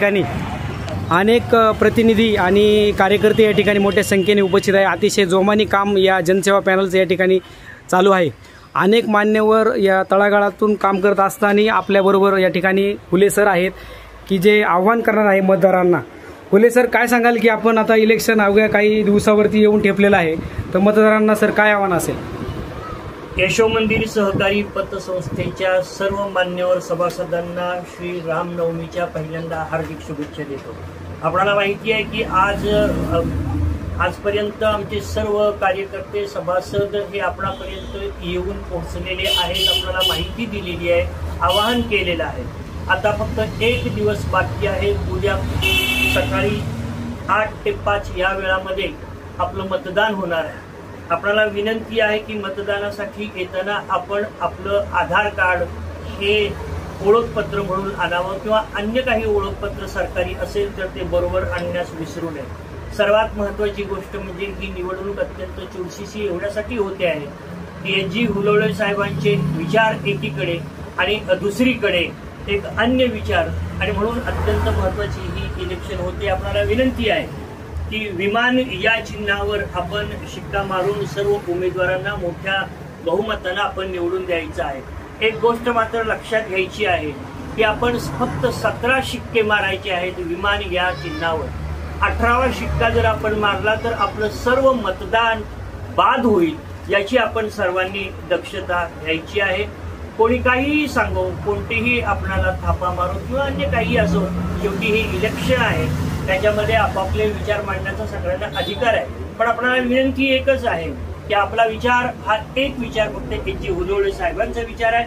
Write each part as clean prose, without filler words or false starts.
ठिकाणी अनेक प्रतिनिधी आणि कार्यकर्ते या ठिकाणी मोठ्या संख्येने उपस्थित आहे। अतिशय जोमानी काम या जनसेवा पॅनलचं या ठिकाणी चालू आहे। अनेक मान्यवर या तळागाळातून काम करत असताना आपल्याबरोबर या ठिकाणी फुले सर आहेत की जे आव्हान करणार आहे मतदारांना। फुले सर, काय सांगाल की आपण आता इलेक्शन अवघ्या काही दिवसावरती येऊन ठेपलेलं आहे, तर मतदारांना सर काय आव्हान असेल? यशोमंदिर सहकारी पतसंस्थेच्या सर्व मान्यवर सभासदांना श्री रामनवमीच्या पहिल्यांदा हार्दिक शुभेच्छा देतो। आपल्याला माहिती आहे की आजपर्यंत आमचे सर्व कार्यकर्ते सभासद हे आपल्यापर्यंत येऊन पोहोचलेले आहेत, आपल्याला माहिती दिलेली आहे, आवाहन केलेलं आहे। आता फक्त एक दिवस बाकी आहे। उद्या सकाळी 8 ते 5 या वेळामध्ये आपलं मतदान होणार आहे। आपल्याला विनंती आहे की मतदानासाठी येताना आपण आपलं आधार कार्ड हे ओळखपत्र म्हणून आणावं किंवा अन्य काही ओळखपत्र सरकारी असेल तर ते बरोबर आणण्यास विसरू नये। सर्वात महत्त्वाची गोष्ट म्हणजे ही निवडणूक अत्यंत चुरशीची एवढ्यासाठी होते आहे की एस.जी. हुलोळे साहेबांचे विचार एकीकडे आणि दुसरीकडे एक अन्य विचार, आणि म्हणून अत्यंत महत्त्वाची ही इलेक्शन होते। आपल्याला विनंती आहे की विमान या चिन्हावर आपण शिक्का मारून सर्व उमेदवारांना मोठ्या बहुमतानं आपण निवडून द्यायचं आहे। एक गोष्ट मात्र लक्षात घ्यायची आहे की आपण फक्त 17 शिक्के मारायचे आहेत विमान या चिन्हावर। 18वा शिक्का जर आपण मारला तर आपलं सर्व मतदान बाद होईल, याची आपण सर्वांनी दक्षता घ्यायची आहे। कोणी काहीही सांगो, कोणतेही आपणाला थापा मारो किंवा अन्य काही असो, शेवटी हे इलेक्शन आहे, त्याच्यामध्ये आपापले विचार मांडण्याचा सगळ्यांना अधिकार आहे। पण आपल्याला विनंती एकच आहे की आपला विचार हा एक विचार फक्त एस.जी. हुलोळे साहेबांचा विचार आहे,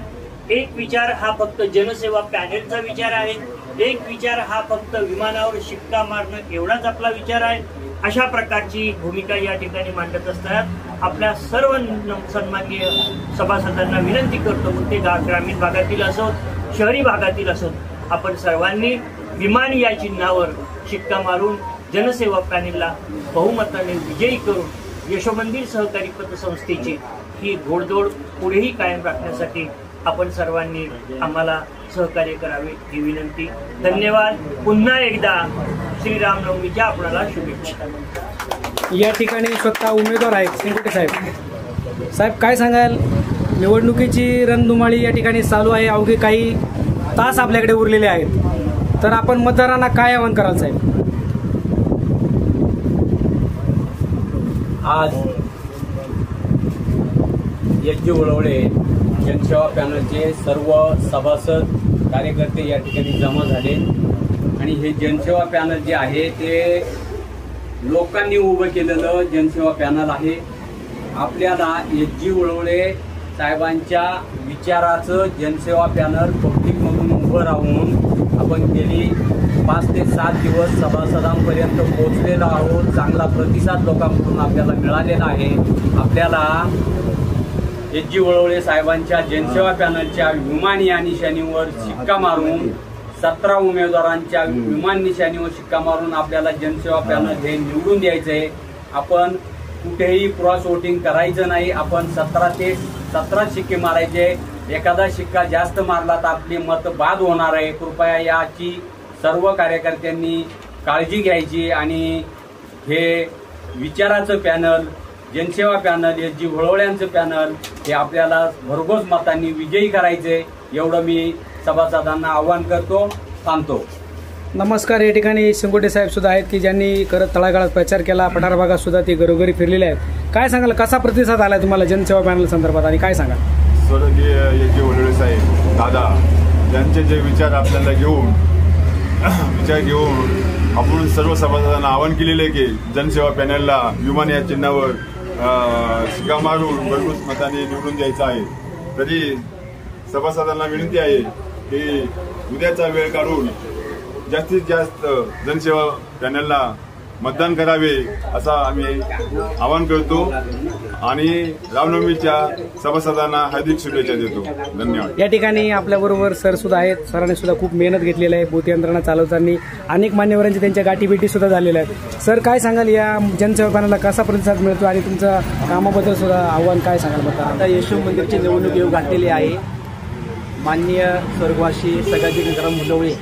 एक विचार हा फक्त जनसेवा पॅनेलचा विचार आहे, एक विचार हा फक्त विमानावर शिक्का मारणं एवढाच आपला विचार आहे। अशा प्रकारची भूमिका या ठिकाणी मांडत असताना आपल्या सर्व सन्माननीय सभासदांना विनंती करतो, मग ते ग्रामीण भागातील असो शहरी भागातील असो, आपण सर्वांनी विमान या चिन्हावर शिक्का मारून जनसेवा पॅनेलला बहुमताने विजयी करून यशोमंदिर सहकारी पतसंस्थेची ही घोडदौड पुढेही कायम राखण्यासाठी आपण सर्वांनी आम्हाला सहकार्य करावे ही विनंती। धन्यवाद। पुन्हा एकदा श्रीरामनवमीच्या आपल्याला शुभेच्छा। या ठिकाणी स्वतः उमेदवार आहेत सिंगोटे साहेब। साहेब, काय सांगाल? निवडणुकीची रणधुमाळी या ठिकाणी चालू आहे, अवघे काही तास आपल्याकडे उरलेले आहेत, तर आपण मतदारांना काय आवाहन कराल साहेब? आज एस.जी. हुलोळे जनसेवा पॅनलचे सर्व सभासद कार्यकर्ते या ठिकाणी जमा झाले आणि हे जनसेवा पॅनल जे आहे ते लोकांनी उभं केलेलं जनसेवा पॅनल आहे। आपल्याला एस.जी. हुलोळे साहेबांच्या विचाराचं जनसेवा पॅनल पब्लिकमधून उभं राहून आपण गेली 5 ते 7 दिवस सभासदांपर्यंत पोहोचलेलो आहोत। चांगला प्रतिसाद लोकांकडून आपल्याला मिळालेला आहे। आपल्याला एस.जी. हुलोळे साहेबांच्या जनसेवा पॅनलच्या विमान या निशाणीवर शिक्का मारून 17 उमेदवारांच्या विमान निशाणीवर शिक्का मारून आपल्याला जनसेवा पॅनल हे निवडून द्यायचं आहे। आपण कुठेही क्रॉस वोटिंग करायचं नाही, आपण 17 ते 17 शिक्के मारायचे। एखादा शिक्का जास्त मारला तर आपली मत बाद होणार आहे। कृपया याची सर्व कार्यकर्त्यांनी काळजी घ्यायची आणि हे विचाराचं पॅनल जनसेवा पॅनल एस.जी. हुलोळ्यांचं पॅनल हे आपल्याला भरघोस मतांनी विजयी करायचे, एवढं मी सभासदांना आवाहन करतो। थांबतो। नमस्कार। या ठिकाणी सिंगोटे साहेब सुद्धा आहेत की ज्यांनी खरं तळागाळात प्रचार केला, पठार भागात सुद्धा ते घरोघरी फिरलेले आहेत। काय सांगाल, कसा प्रतिसाद आला तुम्हाला जनसेवा पॅनल संदर्भात आणि काय सांगाल? स्वर्गीय एस.जी. हुलोळे साहेब दादा यांचे जे विचार आपल्याला घेऊन आपण सर्व सभासदांना आवाहन केलेले आहे की जनसेवा पॅनलला विमान या चिन्हावर शिक्का मारून भरघोस मताने निवडून द्यायचं आहे। तरी सभासदांना विनंती आहे की उद्याचा वेळ काढून जास्तीत जास्त जनसेवा पॅनलला मतदान करावे असं आम्ही आवाहन करतो आणि रामनवमीच्या सभासदांना हार्दिक शुभेच्छा देतो। धन्यवाद। या ठिकाणी आपल्याबरोबर सर सुद्धा आहेत, सरांनी सुद्धा खूप मेहनत घेतलेली आहे, बूथ यंत्रणा चालवताना अनेक मान्यवरांची त्यांच्या गाठीभेटी सुद्धा झालेल्या आहेत। सर, काय सांगाल, या जनसेवा पॅनलला कसा प्रतिसाद मिळतो आणि तुमच्या कामाबद्दल सुद्धा आव्हान काय सांगाल? आता यशोमंदिरची निवडणूक येऊ घातलेली आहे। माननीय स्वर्गवासी सगळ्याधिक हुलोळे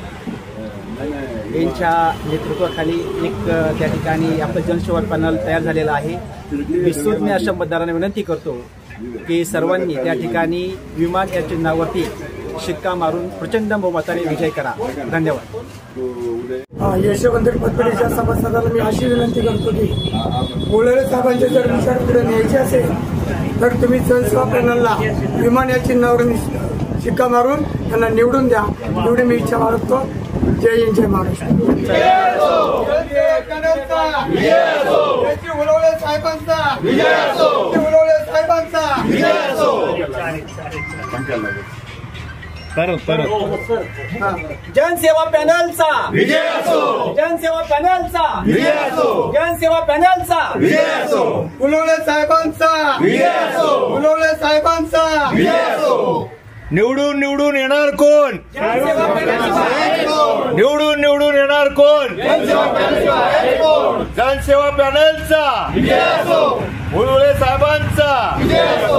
यांच्या नेतृत्वाखाली एक त्या ठिकाणी आपलं जनसेवा पॅनल तयार झालेलं आहे. विस्तृत मी अशा मतदारांना विनंती करतो की सर्वांनी त्या ठिकाणी विमान या चिन्हावरती शिक्का मारून प्रचंड बहुमताने विजय करा. धन्यवाद. यशवंत पतपेढीच्या सभासदांना मी अशी विनंती करतो की बोलरे साहेबांचे जर विचार पुढे न्यायचे असेल तर तुम्ही जनसेवा पॅनलला विमान या चिन्हावरून शिक्का मारून त्यांना निवडून द्या. एवढी मी इच्छा बाळगतो. जय हिंद, जय महाराष्ट्र. जनसेवा पॅनलचा विजय असो. जनसेवा पॅनलचा विजय असो. जनसेवा पॅनलचा विजय असो. उलवले साहेबांचा विजय असो. उलवले साहेबांचा विजय असो. निवडून निवडून येणार कोण? निवडून निवडून येणार कोण? जनसेवा पॅनलचा विजय असो. उलवले साहेबांचा विजय असो.